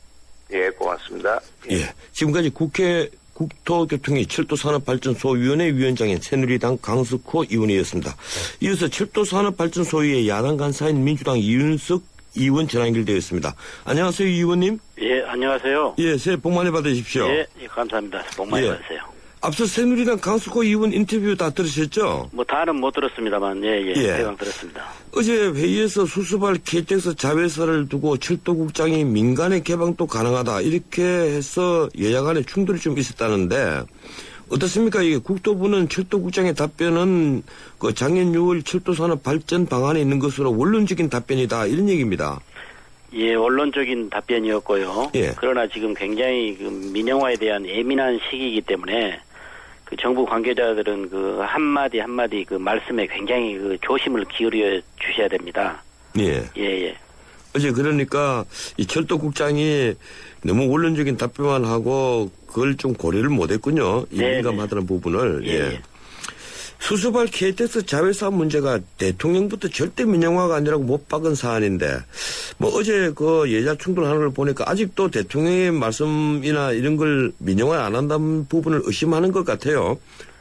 예, 고맙습니다. 예, 지금까지 국회 국토교통위 철도산업발전소위원회 위원장인 새누리당 강석호 의원이었습니다. 이어서 철도산업발전소위의 야당 간사인 민주당 이윤석 의원 전화 연결되어 있습니다. 안녕하세요, 이 의원님. 예, 안녕하세요. 예, 새해 복 많이 받으십시오. 예, 감사합니다. 복 많이 받으세요. 앞서 새누리당 강석호 의원 인터뷰 다 들으셨죠? 뭐 다는 못 들었습니다만, 대강 들었습니다. 어제 회의에서 수습할 KTX 자회사를 두고 철도국장이 민간의 개방도 가능하다 이렇게 해서 여야 간에 충돌이 좀 있었다는데 어떻습니까? 이게 국토부는 철도국장의 답변은 그 작년 6월 철도산업 발전 방안에 있는 것으로 원론적인 답변이다 이런 얘기입니다. 예, 원론적인 답변이었고요. 예. 그러나 지금 굉장히 그 민영화에 대한 예민한 시기이기 때문에 그 정부 관계자들은 그 한마디 한마디 그 말씀에 굉장히 그 조심을 기울여 주셔야 됩니다. 예. 예. 어제 그러니까 이 철도국장이 너무 원론적인 답변만 하고 그걸 좀 고려를 못했군요. 이 민감하다는 부분을. 예. 수수발 KTX 자회사 문제가 대통령부터 절대 민영화가 아니라고 못 박은 사안인데 뭐 어제 그 여야 충돌하는 걸 보니까 아직도 대통령의 말씀이나 이런 걸 민영화 안 한다는 부분을 의심하는 것 같아요.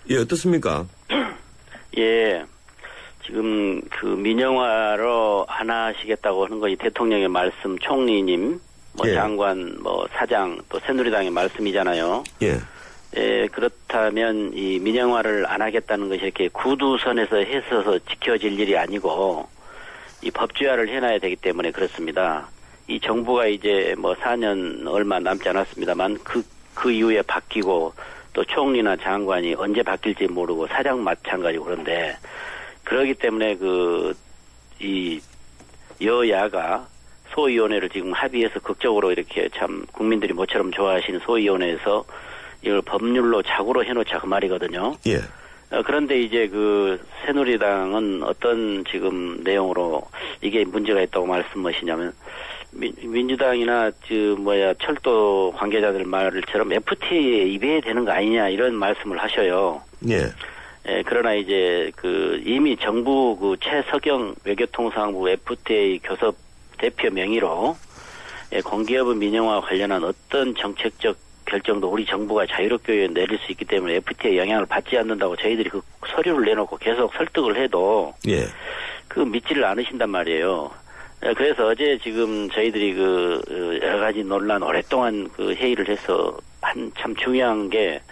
예, 어떻습니까? 예. 지금 그 민영화로 하나 하시겠다고 하는 거 이 대통령의 말씀, 총리님, 뭐 예. 장관, 뭐 사장, 또 새누리당의 말씀이잖아요. 예. 예, 그렇다면 이 민영화를 안 하겠다는 것이 이렇게 구두선에서 했어서 지켜질 일이 아니고 이 법제화를 해놔야 되기 때문에 그렇습니다. 이 정부가 이제 뭐 4년 얼마 남지 않았습니다만 그 이후에 바뀌고 또 총리나 장관이 언제 바뀔지 모르고 사장 마찬가지고 그런데 그러기 때문에 이 여야가 소위원회를 지금 합의해서 극적으로 이렇게 참 국민들이 모처럼 좋아하시는 소위원회에서 이걸 법률로 자구로 해놓자 그 말이거든요. 예. 그런데 이제 그 새누리당은 어떤 지금 내용으로 이게 문제가 있다고 말씀하시냐면 민주당이나 철도 관계자들 말처럼 FTA에 입해야 되는 거 아니냐 이런 말씀을 하셔요. 예. 예, 그러나 이제 이미 정부 최석영 외교통상부 FTA 교섭 대표 명의로 공기업의 민영화 관련한 어떤 정책적 결정도 우리 정부가 자유롭게 내릴 수 있기 때문에 FTA에 영향을 받지 않는다고 저희들이 그 서류를 내놓고 계속 설득을 해도 예. 믿지를 않으신단 말이에요. 그래서 어제 지금 저희들이 여러 가지 논란 오랫동안 회의를 해서 참 중요한 게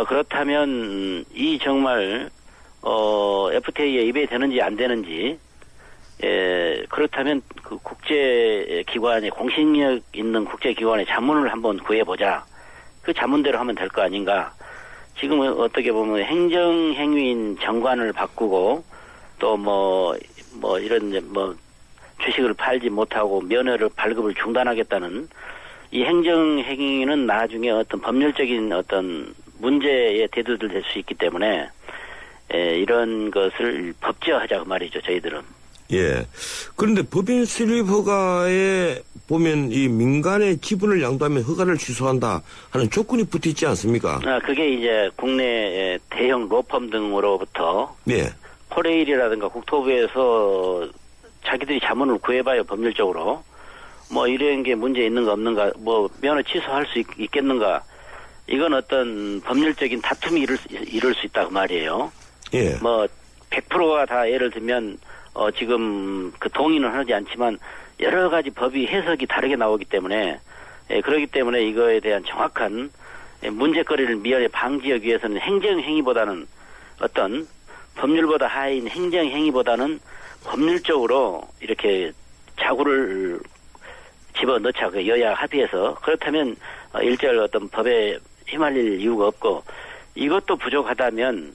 그렇다면 이 정말 FTA에 입해되는지 안 되는지 그렇다면 국제기관의 공신력 있는 국제기관의 자문을 한번 구해보자. 그 자문대로 하면 될 거 아닌가. 지금 어떻게 보면 행정행위인 정관을 바꾸고 또 이런 주식을 팔지 못하고 면허를 발급을 중단하겠다는 이 행정행위는 나중에 어떤 법률적인 어떤 문제에 대두될 수 있기 때문에 이런 것을 법제화하자 그 말이죠. 저희들은. 예. 그런데 법인 수립 허가에 보면 이 민간의 지분을 양도하면 허가를 취소한다 하는 조건이 붙어 있지 않습니까? 그게 이제 국내 대형 로펌 등으로부터 예. 코레일이라든가 국토부에서 자기들이 자문을 구해봐요 법률적으로. 이런 게 문제 있는가 없는가, 면허 취소할 수 있겠는가. 이건 어떤 법률적인 다툼이 이룰 수 있다 그 말이에요. 예. 100%가 다 예를 들면 지금 동의는 하지 않지만 여러 가지 법이 해석이 다르게 나오기 때문에 그렇기 때문에 이거에 대한 정확한 문제거리를 미연에 방지하기 위해서는 행정행위보다는 어떤 법률보다 하인 행정행위보다는 법률적으로 이렇게 자구를 집어넣자 여야 합의해서 그렇다면 일절 어떤 법에 휘말릴 이유가 없고 이것도 부족하다면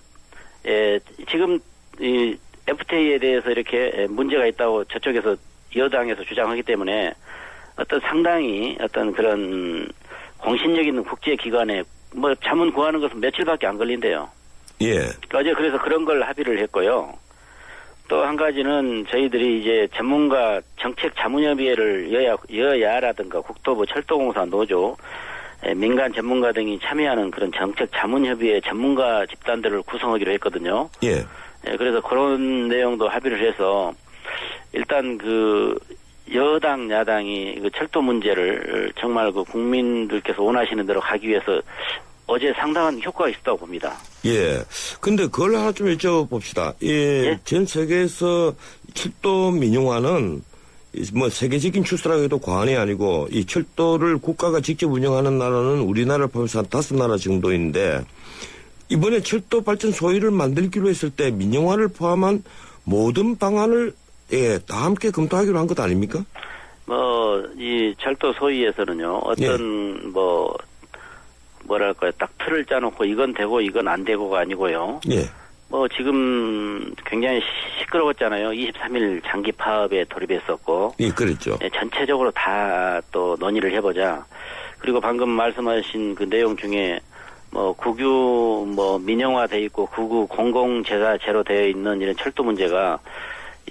지금 이 FTA에 대해서 이렇게 문제가 있다고 저쪽에서 여당에서 주장하기 때문에 어떤 상당히 어떤 그런 공신력 있는 국제기관에 자문 구하는 것은 며칠밖에 안 걸린대요. 예. 어제 그래서 그런 걸 합의를 했고요. 또 한 가지는 저희들이 이제 전문가 정책 자문협의회를 여야라든가 국토부 철도공사 노조 민간 전문가 등이 참여하는 그런 정책 자문협의회 전문가 집단들을 구성하기로 했거든요. 예. 그래서 그런 내용도 합의를 해서 일단 여당 야당이 철도 문제를 정말 국민들께서 원하시는 대로 가기 위해서 어제 상당한 효과가 있었다고 봅니다. 예. 근데 그걸 하나 좀 여쭤봅시다. 예. 전 세계에서 철도 민영화는 세계적인 추세라고 해도 과언이 아니고 이 철도를 국가가 직접 운영하는 나라는 우리나라를 포함해서 한 5나라 정도인데 이번에 철도 발전 소위를 만들기로 했을 때 민영화를 포함한 모든 방안을 다 함께 검토하기로 한 것 아닙니까? 이 철도 소위에서는요. 어떤 뭐랄까요. 딱 틀을 짜놓고 이건 되고 이건 안 되고가 아니고요. 예. 지금 굉장히 시끄러웠잖아요. 23일 장기 파업에 돌입했었고. 예, 그랬죠. 전체적으로 다 또 논의를 해보자. 그리고 방금 말씀하신 그 내용 중에 국유 민영화돼 있고 국유 공공재사제로 되어 있는 이런 철도 문제가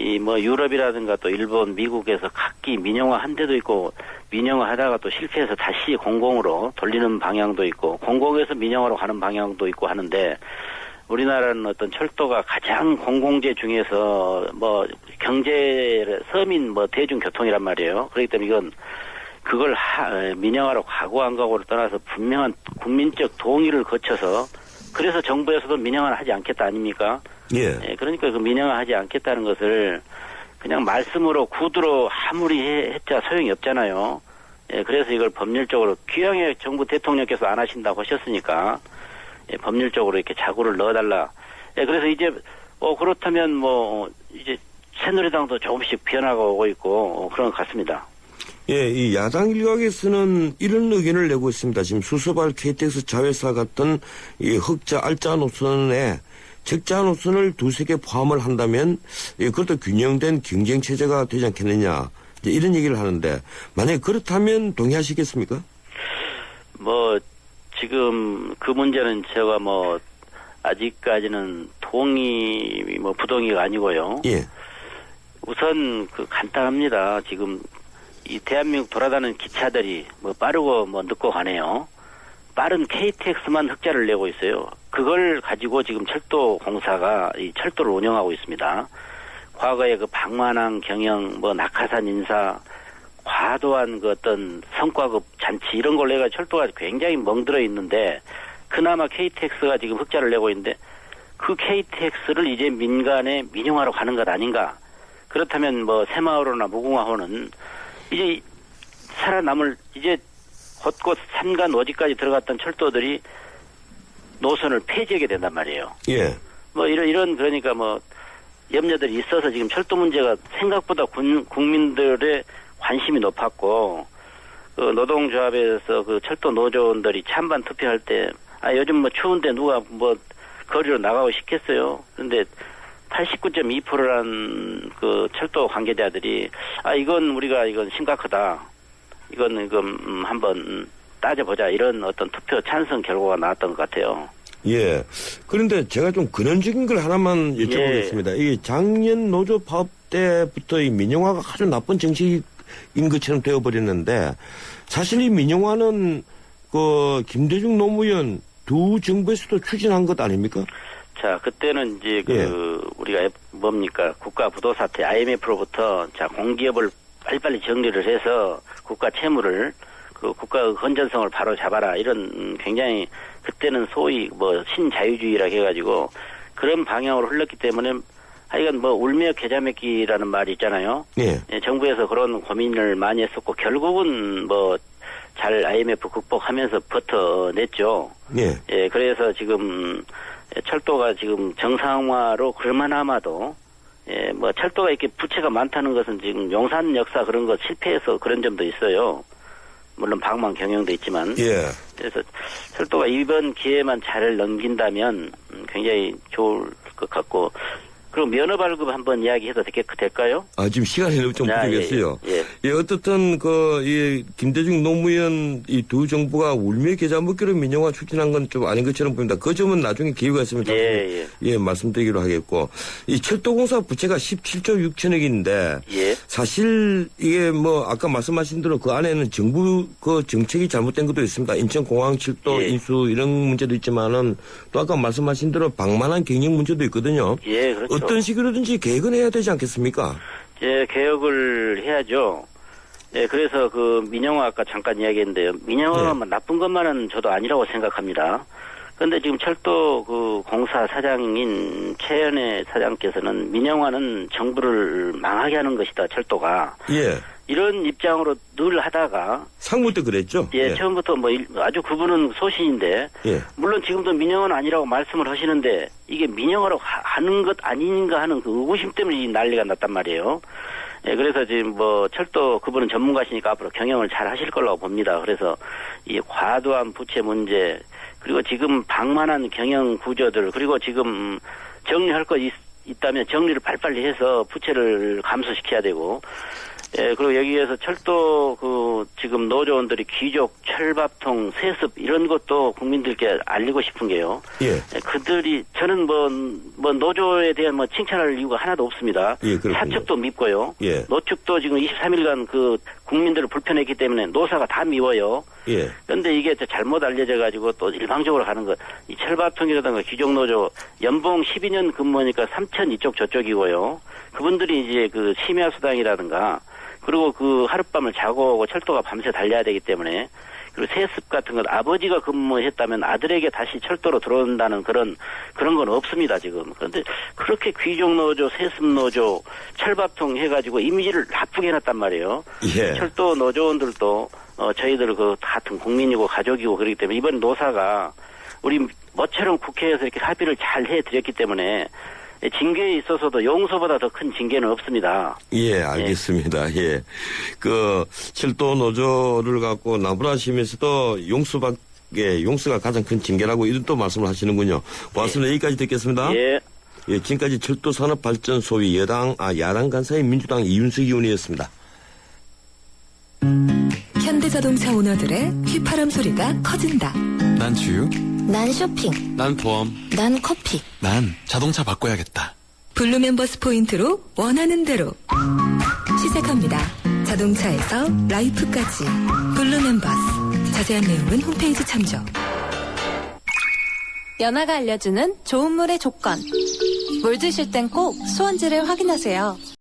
유럽이라든가 또 일본, 미국에서 각기 민영화한 데도 있고 민영화하다가 또 실패해서 다시 공공으로 돌리는 방향도 있고 공공에서 민영화로 가는 방향도 있고 하는데 우리나라는 어떤 철도가 가장 공공재 중에서 뭐 경제 서민 뭐 대중교통이란 말이에요. 그렇기 때문에 이건 그걸 민영화로 가고 안 가고를 떠나서 분명한 국민적 동의를 거쳐서 그래서 정부에서도 민영화를 하지 않겠다 아닙니까? 예. 그러니까 그 민영화 하지 않겠다는 것을 그냥 말씀으로 구두로 아무리 했자 소용이 없잖아요. 그래서 이걸 법률적으로 귀향에 정부 대통령께서 안 하신다고 하셨으니까 법률적으로 이렇게 자구를 넣어달라. 그래서 이제 그렇다면 뭐 이제 새누리당도 조금씩 변화가 오고 있고 그런 것 같습니다. 예, 이 야당 일각에서는 이런 의견을 내고 있습니다. 지금 수서발 KTX 자회사 같은 이 흑자 알짜 노선에 적자 노선을 두세 개 포함을 한다면 그것도 균형된 경쟁 체제가 되지 않겠느냐 이런 얘기를 하는데 만약에 그렇다면 동의하시겠습니까? 뭐 지금 그 문제는 제가 뭐 아직까지는 동의 뭐 부동의가 아니고요. 예. 우선 그 간단합니다. 지금 이 대한민국 돌아다니는 기차들이 뭐 빠르고 뭐 늦고 가네요. 빠른 KTX만 흑자를 내고 있어요. 그걸 가지고 지금 철도공사가 이 철도를 운영하고 있습니다. 과거에 그 방만항 경영, 뭐 낙하산 인사, 과도한 그 어떤 성과급 잔치 이런 걸 내가 철도가 굉장히 멍들어 있는데 그나마 KTX가 지금 흑자를 내고 있는데 그 KTX를 이제 민간에 민영화로 가는 것 아닌가? 그렇다면 뭐 새마을호나 무궁화호는 이제 살아남을 이제 곳곳 산간 어디까지 들어갔던 철도들이 노선을 폐지하게 된단 말이에요. 예. 뭐 이런 그러니까 뭐 염려들이 있어서 지금 철도 문제가 생각보다 국민들의 관심이 높았고 그 노동조합에서 그 철도 노조원들이 찬반 투표할 때 요즘 뭐 추운데 누가 뭐 거리로 나가고 싶겠어요. 그런데 89.2%란 그 철도 관계자들이 이건 우리가 심각하다. 이건 한번 따져보자. 이런 어떤 투표 찬성 결과가 나왔던 것 같아요. 예. 그런데 제가 좀 근원적인 걸 하나만 여쭤보겠습니다. 이 작년 노조 파업 때부터 이 민영화가 아주 나쁜 정책인 것처럼 되어버렸는데 사실 이 민영화는 그 김대중 노무현 두 정부에서도 추진한 것 아닙니까? 자, 그때는 이제 우리가 뭡니까? 국가 부도 사태 IMF로부터 공기업을 빨리빨리 정리를 해서 국가 채무를 그 국가 건전성을 바로 잡아라 이런 굉장히 그때는 소위 뭐 신자유주의라 해가지고 그런 방향으로 흘렀기 때문에 하여간 뭐 울며 겨자 먹기라는 말이 있잖아요. 예. 정부에서 그런 고민을 많이 했었고 결국은 뭐 잘 IMF 극복하면서 버텨냈죠. 예. 그래서 지금 철도가 지금 정상화로 그럴만하마도 뭐 철도가 이렇게 부채가 많다는 것은 지금 용산 역사 그런 거 실패해서 그런 점도 있어요. 물론 방만 경영도 있지만. 예. 그래서 철도가 이번 기회만 잘 넘긴다면 굉장히 좋을 것 같고. 그럼 면허 발급 한번 이야기해도 될까요? 지금 시간이 좀 부족했어요. 예, 어떻든 김대중 노무현 이 두 정부가 울며 겨자 먹기로 민영화 추진한 건 좀 아닌 것처럼 보입니다. 그 점은 나중에 기회가 있으면 말씀드리기로 하겠고 이 철도공사 부채가 17조 6천억인데 사실 이게 뭐 아까 말씀하신 대로 그 안에는 정부 그 정책이 잘못된 것도 있습니다. 인천공항 철도 인수 이런 문제도 있지만은 또 아까 말씀하신 대로 방만한 경영 문제도 있거든요. 예, 그렇죠. 어떤 식으로든지 개혁은 해야 되지 않겠습니까? 개혁을 해야죠. 그래서 그 민영화 아까 잠깐 이야기했는데요. 민영화가 나쁜 것만은 저도 아니라고 생각합니다. 그런데 지금 철도 그 공사 사장인 최연애 사장께서는 민영화는 정부를 망하게 하는 것이다. 철도가. 예. 이런 입장으로 늘 하다가 상무 때 그랬죠? 처음부터 뭐 아주 그분은 소신인데 물론 지금도 민영화는 아니라고 말씀을 하시는데 이게 민영화로 하는 것 아닌가 하는 그 의구심 때문에 이 난리가 났단 말이에요. 그래서 지금 뭐 철도 그분은 전문가시니까 앞으로 경영을 잘 하실 거라고 봅니다. 그래서 이 과도한 부채 문제 그리고 지금 방만한 경영 구조들 그리고 지금 정리할 거 있다면 정리를 빨리빨리 해서 부채를 감소시켜야 되고 그리고 여기에서 철도 지금 노조원들이 귀족, 철밥통, 세습 이런 것도 국민들께 알리고 싶은 게요. 그들이 저는 뭐 노조에 대한 뭐 칭찬할 이유가 하나도 없습니다. 예, 그렇군요. 사측도 밉고요. 예. 노측도 지금 23일간 그 국민들을 불편했기 때문에 노사가 다 미워요. 예. 그런데 이게 잘못 알려져 가지고 또 일방적으로 가는 것. 이 철밥통이라든가 귀족노조 연봉 12년 근무하니까 3천 이쪽 저쪽이고요. 그분들이 이제 그 심야 수당이라든가 그리고 그 하룻밤을 자고 오고 철도가 밤새 달려야 되기 때문에 그리고 세습 같은 건 아버지가 근무했다면 아들에게 다시 철도로 들어온다는 그런 건 없습니다, 지금. 그런데 그렇게 귀족노조, 세습노조, 철밥통 해가지고 이미지를 나쁘게 해놨단 말이에요. 예. 철도 노조원들도 저희들 그 같은 국민이고 가족이고 그렇기 때문에 이번 노사가 우리 뭐처럼 국회에서 이렇게 합의를 잘 해드렸기 때문에 징계에 있어서도 용서보다 더 큰 징계는 없습니다. 예, 알겠습니다. 예. 그, 철도 노조를 갖고 나무라시면서도 용서가 가장 큰 징계라고 이런 또 말씀을 하시는군요. 고맙습니다. 여기까지 듣겠습니다. 예. 예, 지금까지 철도산업발전 소위 야당 간사의 민주당 이윤석 의원이었습니다. 현대자동차 오너들의 휘파람 소리가 커진다. 난 주유. 난 쇼핑. 난 보험. 난 커피. 난 자동차 바꿔야겠다. 블루 멤버스 포인트로 원하는 대로 시작합니다. 자동차에서 라이프까지 블루 멤버스. 자세한 내용은 홈페이지 참조. 연아가 알려주는 좋은 물의 조건. 물 드실 땐 꼭 수원지를 확인하세요.